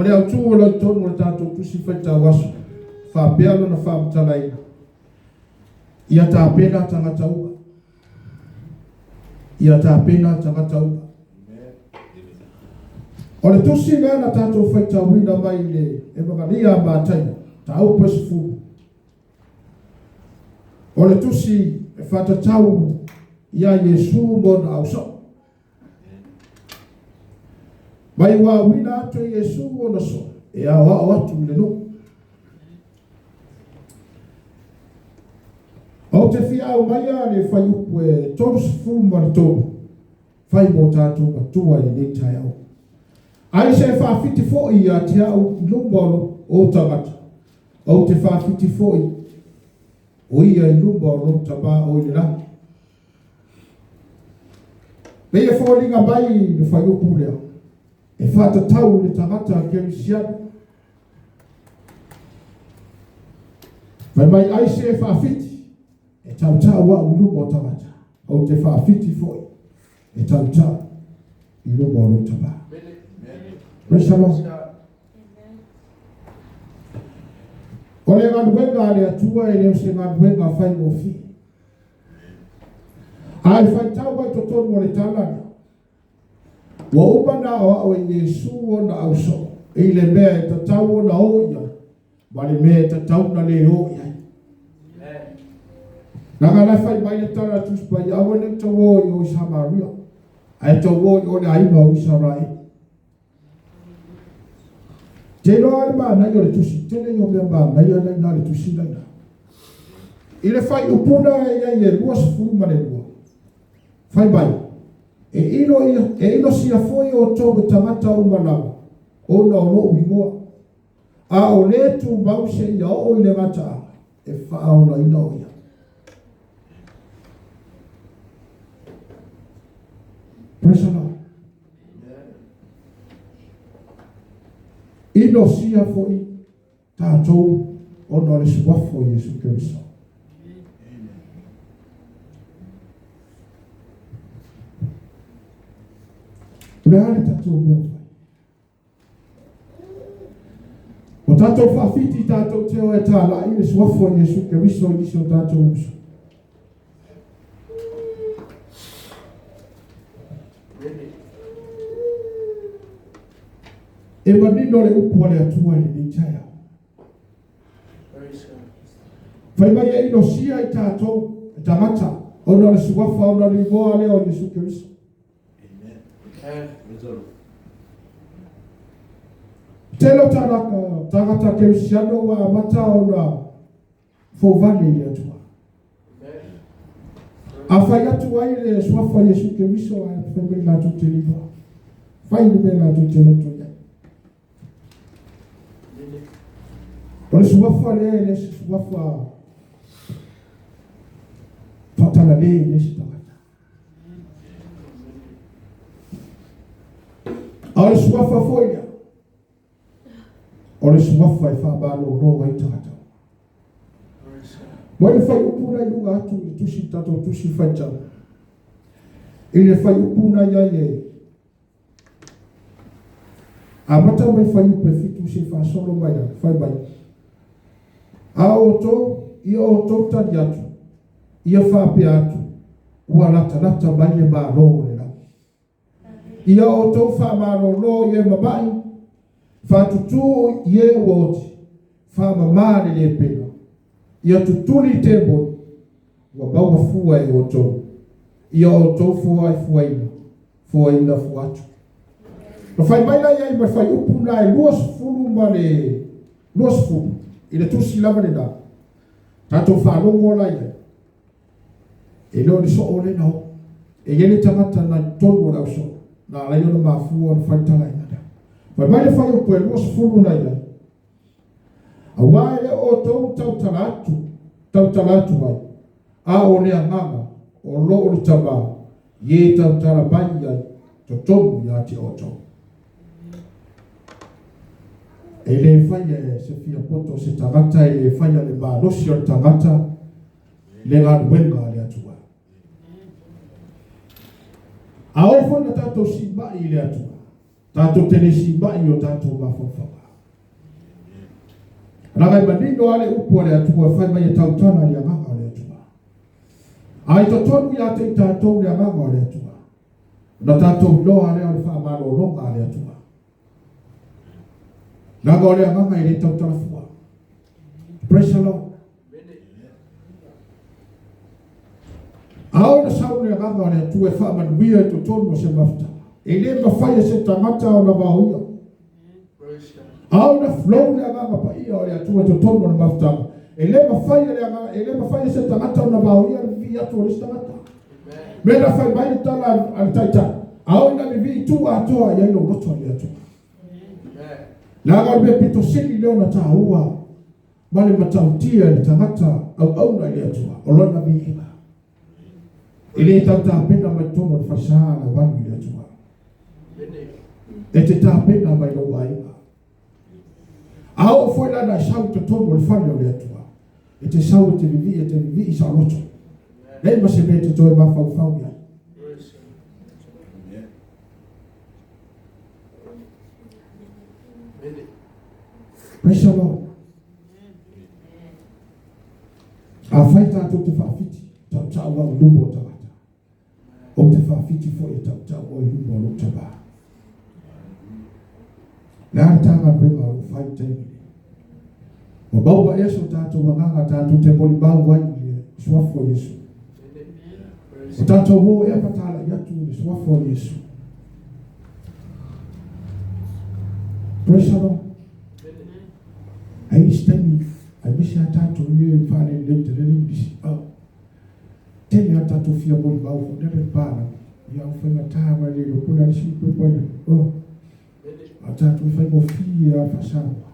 O le autu o le tonu o le tātou tusi whaita wasu. Whapealo na whaamutalaina. Ia tāpena tangata ua. Ia tāpena tangata ua. O le tusi lea na tātou whaita wina mai le e makaria mātaina. Ta au pasifu. O le tusi e whatatau ia Yesu mo na ausa. Mai wa wina atu Yesu mo na so. E a watu le no. O te fia o mai a le whai upu e tōru sifu maritoru. Whai mo tātou matua i le tai au. Ai se whawhiti fōi a te au lumoro o tangata. O te whawhiti fōi. O ia i lumoro taba o i le rangi. Me e whōringa mai le whai upu lea. E whatatau le tangata kerisiana. Vai mai ai se whawhiti. E tautau wa ulumo tangata. O te whawhiti foi. E tautau i lumo o taba. Resalo. O le nganuenga le atua e leo se nganuenga whai mo fi. Ai whai tau mai totonu o le tālani. Wa umana o au e Yesu o na auso. I le mea e tatau o na oia. Ma le mea e tatau na le oia. Nanga la fai mai le tara tus pa ya wone to wo yo Samaria. Ai to wo yo le ai no Israel. Te no alma na yo le tusi tele yo be ba na yo na le tusi na. Ile fai upuna ya ye luas fu ma le luas. Fai mai. E ino si a foi o to tamata o mana. O no no uigo. A o le tu bause ya o le mata. E fa o na ino ya. Personal. Ino sia foi tātou o no le suafo Yesu Kristo. Leale tātou meu pai. O tātou whawhiti tātou teo e tāla i le suafo Yesu Kristo i so tātou uso. E manino le upu ale atua i ni taia. Whai mai e ino sia i tātou, e tangata, ono le suwafa, ono le moa leo Yesu Kristo. Telo tangata kerisiano wa mata ona fovani i atua. A whai atua i le suwafa Yesu Kristo a whai mai la tu te liwa. Whai mai la tu te loto. O le suwafa le suwafa patala le si tangata. O le suwafa foina. O le suwafa e whabalo no wai tangata. Mo le whai upuna i lunga atu i tusi tato tusi whaitau. I le whai upuna ia ye. A mata mai whai upe fitu si whasolo mai na whai mai. A oto, ia oto tani atu, ia whape atu, ua lata mai e maro le la. Ia oto wha maro lo ie mamai, whatutu ie woti, wha mamare le pena. Ia tutuli te bon, ua baua fua e oto. Ia oto fuaina fuatu. No whai maila ia ima whai upuna e luas fulu ma le, luas fulu. I le tusi lava le nā. Tātou whanongo la ia. E leo ni so o le nao. E yele tangata na tonu o lau so. Nā lai ona mafua na whaitala ina da. Wai mai le whai upo e luas fulu na ia. A wae le o tau talatu mai. A o lea nganga. O lo o le tama. Ye tau tala mai ia. To tonu ia te o tau. E le fai e se fia poto se tangata e le fai le malosi o tangata le nganuenga le atua. A ofo na tato si mai le atua. Tato tele si mai o tato mafofa. Ragai manino ale upo le atua fai mai tautana le amanga le atua. Ai totonu ya te tatou le amanga le atua. Na tatou loa le ale whaamano longa le atua. Naga ole amanga i le tautana fua. Praise the Lord. Ao na sau le amanga le atua e whaamanuia i totonu se mafta. E le mawhai se tangata o na wahuia. Au na flow le amanga pa ia o le atua totonu na mafta. E le mawhai se tangata o na wahuia vi atu o le tangata. Me na whai mai tala al taita. Au na vivi tu atoa ia ilo roto le atua. Laga be pito sili leo na tahua. Mali matautia le tangata au na le atua. Olona viiba. Ile tauta pena mai tono le fasaa na wanu le atua. E te tā pena mai lo waiba. Ao foi la na sau te tono le fano le atua. E te sau te vivi i sa roto. Nei ma se me te toe mawhau ia. Praise the Lord. A whai tātou te whawhiti, tau au lumbo tawata. O te whawhiti fo e tau au lumbo lo taba. Nā tanga koe o whai teini. O baua Yesu tātou wanganga tātou te moli bau wai i suafo Yesu. O tātou mo e patala i atu i suafo Yesu. Praise the Lord. Ai stemi, ai misi atatu ye fane lente le misi. Tele atatu fia moli bau nebe pana. Ya ufenga tawa le kuna lisi kwa. Atatu fai mo fia fasawa.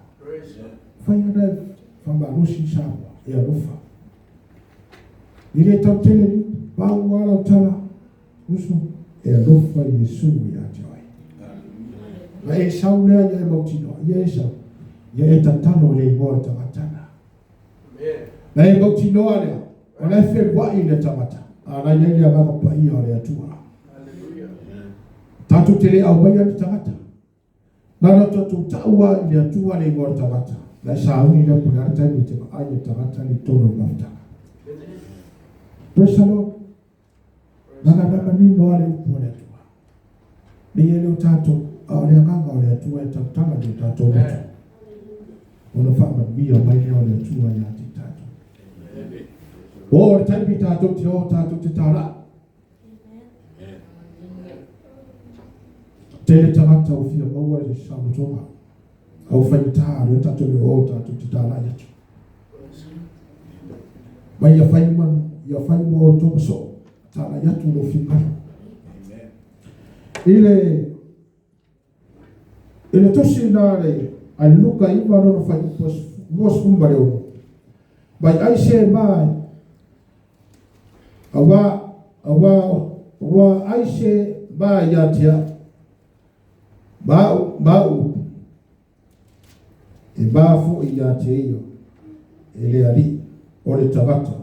Fai na famba rusi sawa ya rufa. Ile tele bau wala tala usu e rufa Yesu ya joy. Na e saule ya motino, Yesu. Ya etatano le imoa tamatana. Na e bauti noa lea. Ona efe wai le tamata. Ana yeli a mama pa ia le atua. Tatu tele au wai ati tamata. Nana tatu taua le atua le imoa tamata. Na sauni le punarita ni te maaye tamata ni tono mafta. Praise the Lord. Nana nama ni noa le upo le atua. Ni yele o tatu. Au le anganga o le atua e tatama le tatu letu. Ona fama mia mai leo le tua ya titatu. O taimi tatu te o tatu te tara. Tele tamata o fia maua le samu tonga. Au whaita le tatu le o tatu te tara ya tu. Mai ya whaimu o tonga so. Tara ya tu lo whikara. Ile tosi nare. Ai luka i wano na whai mos kumba leo. Bai ai se mai. Awa ai se mai ya tia. Bau. E bafu i ya te iyo. E le ari. O le tabata.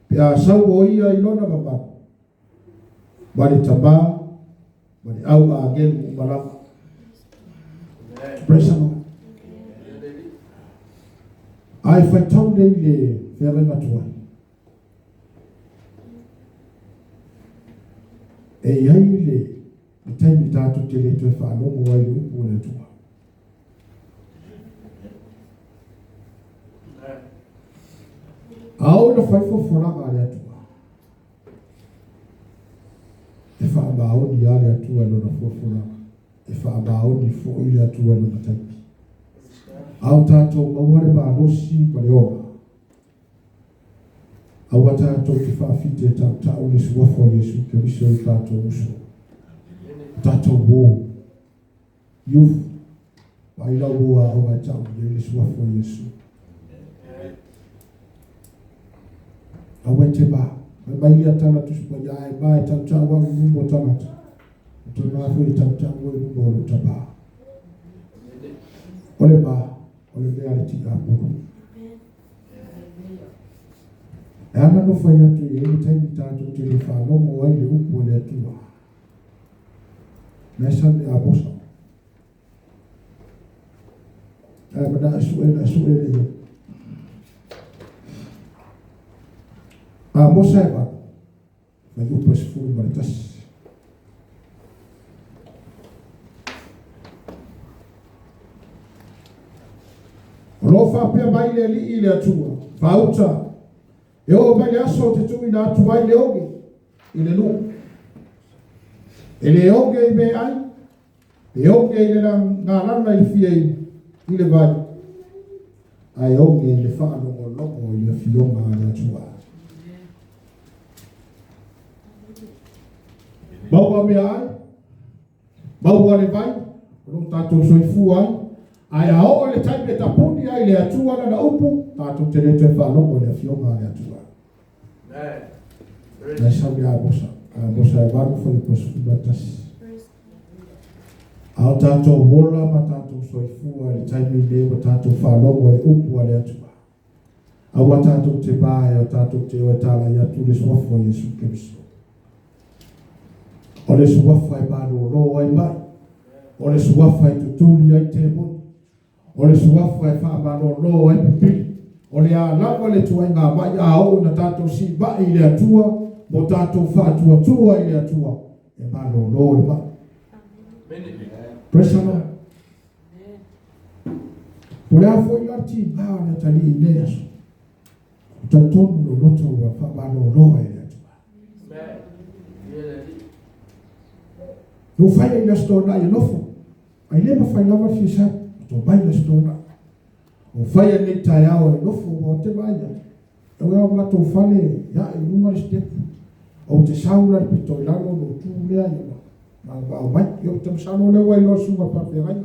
Pea sau o ia i lona mama. Bari taba. Bari au a gelu umarama. Praise the Lord. Ai fai tau nei le whare matuai. E iai le taimi tātu te le tue whanongo ai le upo le tua. Ao na whai foforanga le atua. E whaamaoni a le atua no na foforanga. E whaamaoni fo i le atua no na taimi. Au tātou maware ba rosi pa le ora. Au tātou te whawhite e tau le suafo Yesu ke miso i tātou uso. Tātou wō. Youth. Mai lau ua au ai tau le suafo Yesu. Au ai te ba. Mai ia tana tusipa iae mai tau wangu mumbo tamata. Te mafu i tau wangu mumbo lo taba. Ole ba. Ole mea le tika apuru. E ana no whai atu i ene taimi tātou te le whanongo ai le upo le atua. Nesa me a bosa. E mana asu e le yo. bosa ba mai upo se fu maritas lo fa pe mai le li ile atua fauta e o mai aso te tu ina atu mai le oge ile lu ele oge be ai e oge ile la ngarana i fie ile vai ai oge le fa no no ile fionga le atua bawa me ai bawa le vai no tato soifu ai ao le taipe tapuni ai le atua na upu tato tele te fa no le fionga le atua na sabi a bosa e varu foi posu batas ao tato wola ma tato soifu ai le taipe le tato fa no le upu le atua au tato te ba e tato te o tala ya tu le swafo Yesu Kristo o le suafa e bado lo ai mai o le suafa e tutuli ai te mo o le suafa e fa bado lo ai pipi o le ala le tua nga mai a o na tato si ba i le atua mo tato fa tua i le atua e bado lo ai mai presano o le afo i ati a na tali i le aso tatonu lo loto wa fa bado lo ai le atua no fai la stona e nofo ai le fai lava fisa to bai la stona o fai le taiao e nofo o te bai e o ma to fale ya e numero step o te saula pe to la no tu le ai ma ba mai yo te sano le wai lo su pa pe rai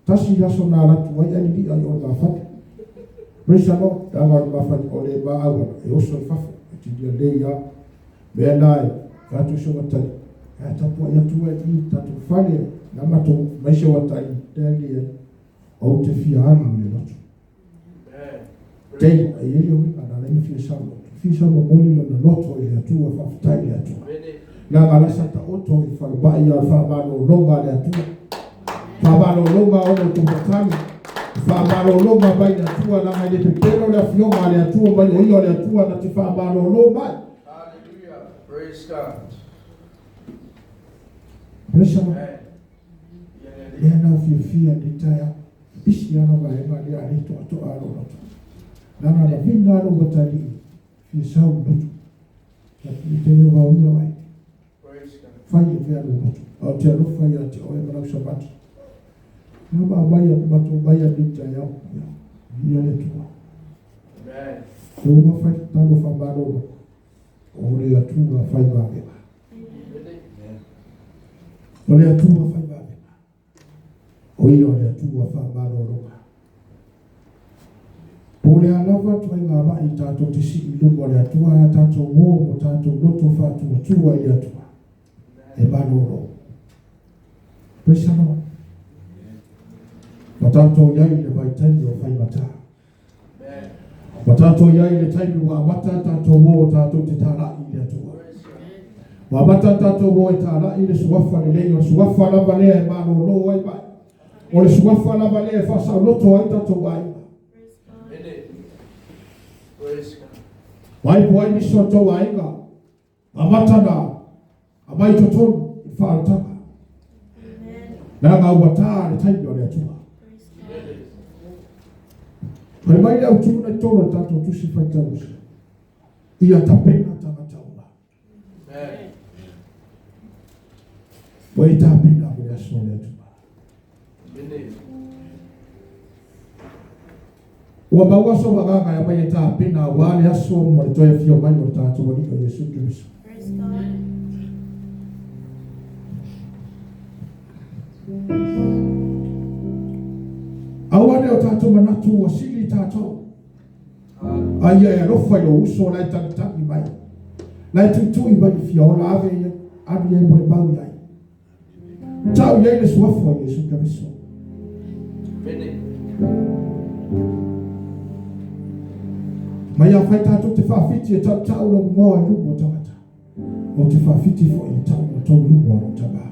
tasi la sona la tu ai ali ai o ma fa presa no da ma fa o le ba a e o so fa ti dia le ya be nai ka tu so ta tapu ya tu e tatu fale na mato maisha watai tele au te fiana le lotu tei e ele o ana na fisa mo moli na loto e tu fa fatai ya tu na ala sata oto e fa ba ya fa ba no longa le tu fa ba no longa o to batani fa ba no longa ba ya tu na mai de pelo le fiona le tu ba yo le tu na ti fa ba no longa. Hallelujah, praise God. Presama yana ufifia ditaya bisi yana baema dia alito ato alo nana na vinda alo batali fi sau butu tene wa uya wai fanye vya butu au telo fanya ati oe mara shabati na baya batu baya ditaya ya letu amen ko fa tango fa bado ole ya tu fa ba ole atua fa ba ole atua fa ba lo ole alava tu nga ba itato tisi lu ole atua tato wo tato loto fa tu ile atua e ba lo presano watato ya ile ba itato fa bata watato ya ile taibu wa watato wo tato titala ile atua wabata tato wo itala ile suwafa le suwafa la vale ma no lo wai ba o le suwafa la vale fa sa loto ai tato wai wai ni soto wai ga amata na amai toto fa ta na ga wata le tai do le tu mai la tu na to tato tu si fa ta ia tapena ta Wai tapina kwa sole tu. Wa bawa so baga ya bai tapina wale aso mo to ya fio mai mo tato wali ko Yesu Kristo. Praise God. Awane o tato manatu wasili tato. Aya ya rofa yo uso na tantani mai. Na tutu ibadi fio la ave ya mo le bawi ai. Tau ya ile suafo Yesu Kristo. Maya faita tu te fa fiti tau lo mo lu mo tamata. O te fa fiti fo i tau to lu mo taba.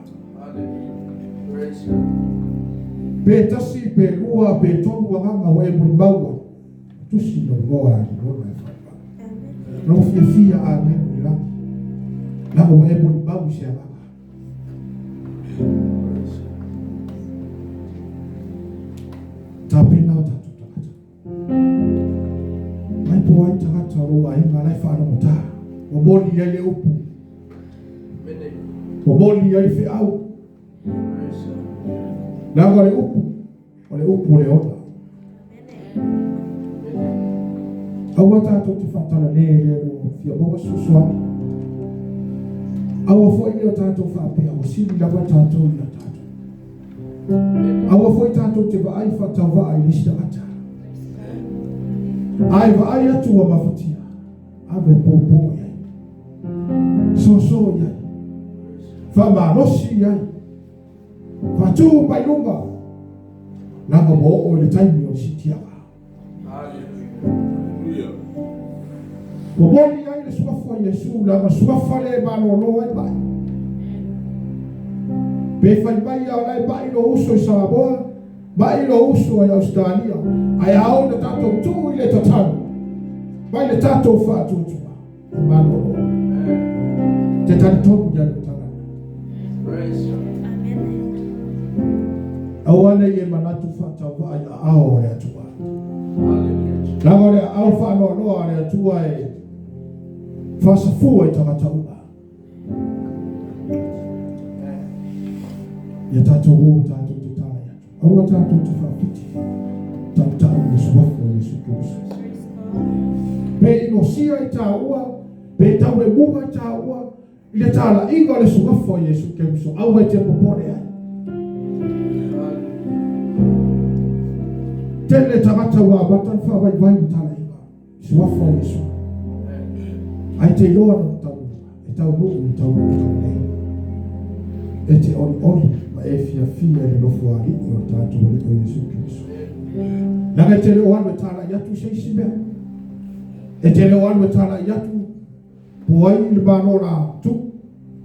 Be tasi be lua be tonu wanga we mo bawa. Tu si no mo a no na fa. no fia ame la o e bon ba usia ba tapina tatu mai po ai tata ro ai ngai fa no ta o boli ele upu o boli ele fi au la gore upu le ota awa tatou te whatara le o fia maua susua awa foi le o tatou whapea o sini lawa tatou i a tatou awa foi tatou te vaai whatawaa i lista ata ai vaai atu wa mawhatia ave popo iai so iai whamanosi iai whatu pailunga nanga mo o le taimi o sitiaga o boli ai le suafa Yesu la suafa le malolo ai bai pe fai bai ai bai lo uso Samoa bai lo uso ai Australia ai ao le tato tu ile tatano bai le tato fa tu malolo te tanto ya tala awana ye manatu fata vai ao le atua la gore au fa no le atua e fasa fua i tangataua ya tatou o tatou te tala yatu aua tatou te whapiti tautau ni suafo Yesu Kristo pe inosia i taua pe tau e mua i taua i le tala inga le suafo Yesu Kristo aua i te popore ai tele tangataua batan whawai vai i tala inga suafo Yesu ai te loa no tau e tau nei e te oli ma e fia le nofo ali o tātou ali o Yesu Kristo nanga te leo anu e tāla iatu seisi mea e te leo anu e tāla iatu po ai le manora tu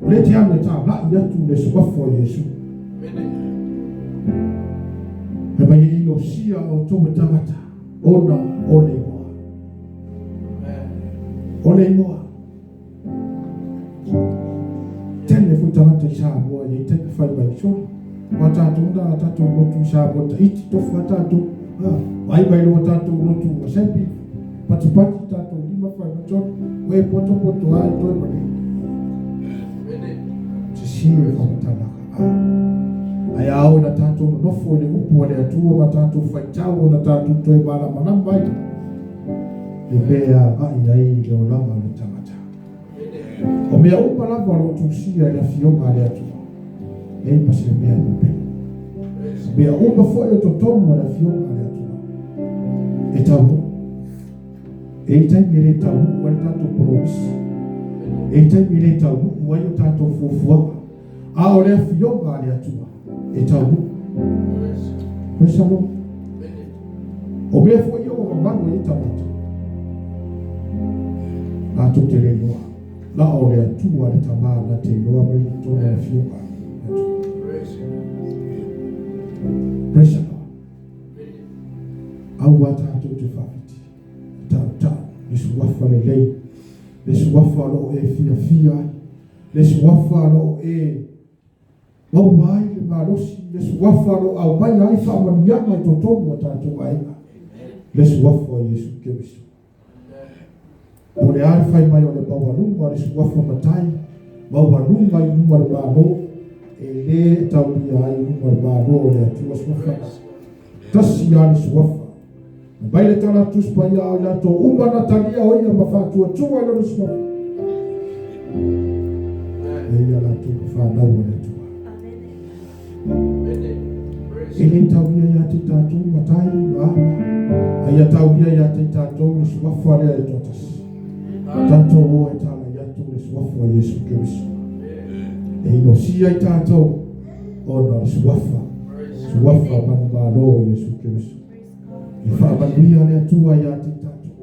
le te anu e tāla iatu le suafo o Yesu e mai ilo sia o tō me tangata ona o le moa tene futangata Samoa ye tene fai bai so wa tatou da tatou lotu Samoa ta iti to fa tatou ai bai lo tatou lotu wa sempi pati tatou lima fai macho we poto ai to bale te siwe fa tala ai au na tatou no fo le upu le atu wa tatou fai tau na tatou to e bala manamba e bea ai lo lama le tangata o mea upa lava o lo tusia le afionga le atu e pasi mea upe mea upa foi o totomo le afionga le atu e tau e taimi le tau ua le tatou promis e taimi le tau ua le tatou fuafuanga a o le afionga le atu e tau presamo o mea foi o mamango e tau a tu te le noa la o le atua le tamana te loa me le tōna le fiuka pressure au wata atu te whawiti ta le suafa le lei le suafa lo e fia le suafa lo e wauai le marosi le suafa lo au mai ai whaamanianga i totomu a tātou aina le suafa o Yesu Kristo o le ari fai mai o le baualunga o le suafa matai baualunga i numa le bano e le taulia ai numa le bano o le atua suafa tasi a le suafa mai le tala tuspai a o le ato uma na talia o ia mawhatua tua ilo le suafa e ia la tu whanau o le atua e le taulia ia te tatu matai a ia taulia ia te tatu le suafa le ato tasi tanto o e tala iatu le suafa o Yesu Kristo e inosia i tātou o na le suafa manumalo o Yesu Kristo i whaamanuia le atua i ati tātou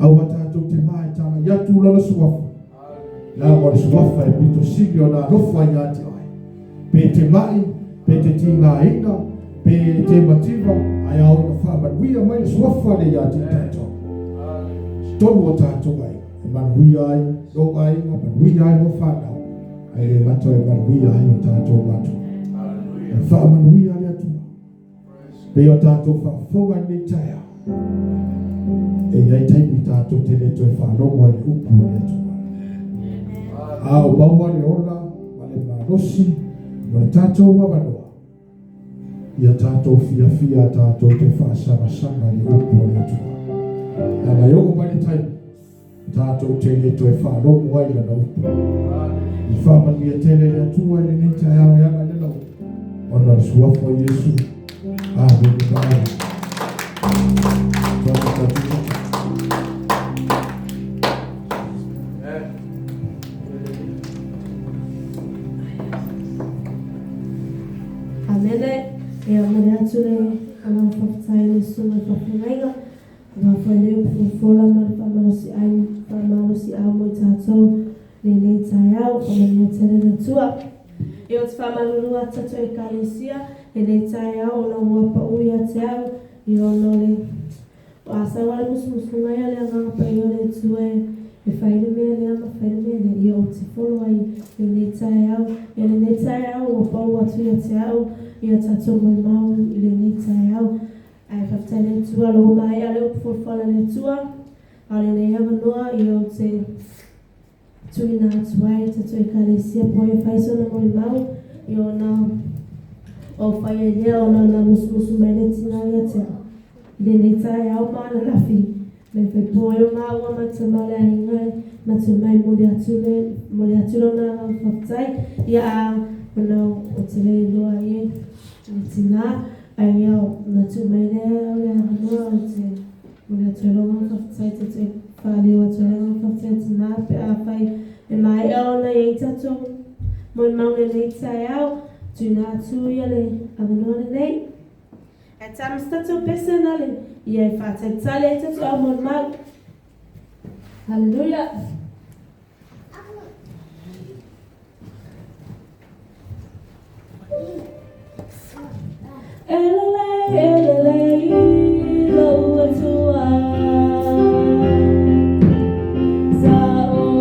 au a tātou te mai tala iatu la le suafa la o le suafa e pito sigi o na rofa i ati ai pe te mai, pe te tinga ina pe te mativa ai au na whaamanuia mai le suafa le i ati tātou tonu o tātou ai manui ai o ai o manui ai o fana ai le mato e manui ai o tato mato e fa manui ai atu pe o tato fa fonga ni taia e ai taipi tato te le to e fa longo ai upu le atu a o baua le ola ma le marosi no le tato wa manoa ia tato fia tato te fa sama le upu le atu a la yoko pa le taipi tato tele to e fa lo wai la no i fa ma mi tele la tua le ni ta ya ya la no ona sua fo Yesu a be ba amene e amore ature ana fatai le suma fafinaiga wa fale fola ma famalosi ai famalosi a mo tato le nei taiao famani tele le tua e o famalo tato e kalesia le nei taiao na wa pa uia taiao e o no le wa sa wale musu mai ale nga pa yo le tue e fai le me ama fai le me e o ti folo ai le nei taiao o pa ua tua taiao e tato mo mau le nei taiao ai faftele tua lo mai ale o fola le tua ale ne ava noa I o te tuina tuai te tue kalesia po e fai sona mo mau I o na o fai e lea o na musu mai le tina ia te le ne tai au mana lafi le fai po e o nga ua ma te male a ingai ma te mai mo le atule na faftai ia a o te le loa ie le tina ai au na tu mai lea o le anoa o te mo le atule longa faftai te te whale o atule longa faftai tina pe a fai e mai au na iei tato mo I maune nei tai au tu na tu ia le anoa le nei e tamis tato personale ia e whate tale e tato au mon mau Hallelujah Elele, lo atua Sao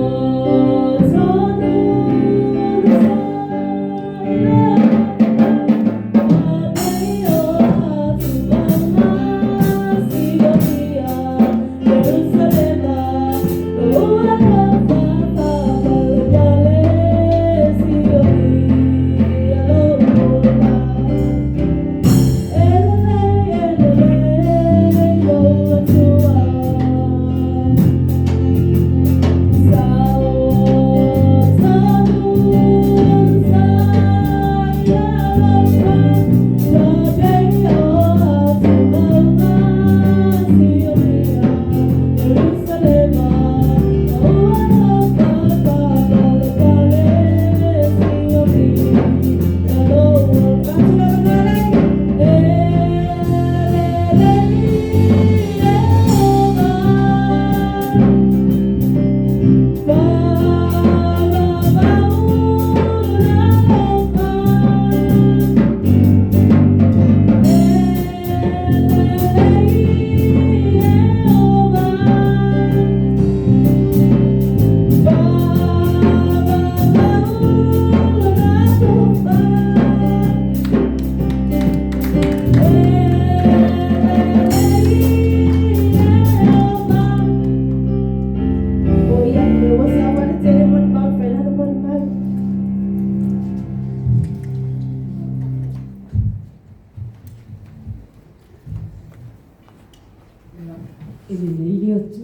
tonu